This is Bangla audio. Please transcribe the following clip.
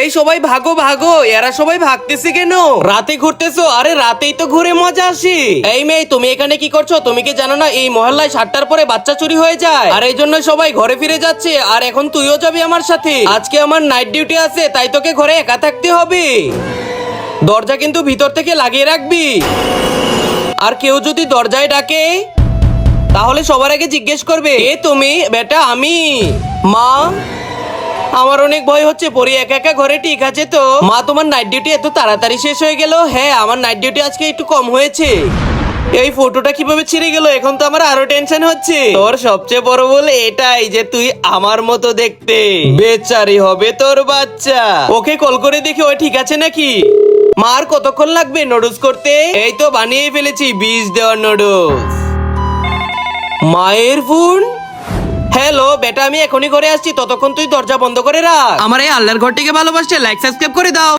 এই সবাই ভাগো ভাগো, এরা সবাই ভাগতেছে কেন? রাতে ঘুরতেছো? আরে রাতেই তো ঘুরে মজা আসে। এই মেয়ে, তুমি এখানে কি করছো? তুমি কি জানো না এই মহল্লায় 7টার পরে বাচ্চা চুরি হয়ে যায়? আর এই জন্য সবাই ঘরে ফিরে যাচ্ছে। আর এখন তুইও যাবি আমার সাথে। আজকে আমার নাইট ডিউটি আছে, তাই তোকে ঘরে একা থাকতে হবে। দরজা কিন্তু ভিতর থেকে লাগিয়ে রাখবি। আর কেউ যদি দরজায় ডাকে তাহলে সবার আগে জিজ্ঞেস করবে, এ তুমি? বেটা আমি। মা, আমার অনেক ভয় হচ্ছে। পরি একা একা ঘরে ঠিক আছে তো? মা, তোমার নাইট ডিউটি এত তাড়াতাড়ি শেষ হয়ে গেল? হ্যাঁ, আমার নাইট ডিউটি আজকে একটু কম হয়েছে। এই ফটোটা কিভাবে ছিঁড়ে গেল? এখন তো আমার আরো টেনশন হচ্ছে। তোর সবচেয়ে বড় বল এটাই যে তুই আমার মতো দেখতে। বেচারি হবে তোর বাচ্চা। ওকে কল করে দেখি ও ঠিক আছে নাকি। মার কতক্ষণ লাগবে নুডলস করতে? এই তো বানিয়ে ফেলেছি, বীজ দেওয়ার নুডলস। মায়ের ফোন। হ্যালো বেটা, আমি এখনই ঘরে আসছি, ততক্ষণ তুই দরজা বন্ধ করে রাখ। আমার এই আল্লাহর ঘরটিকে ভালোবাসছে, লাইক সাবস্ক্রাইব করে দাও।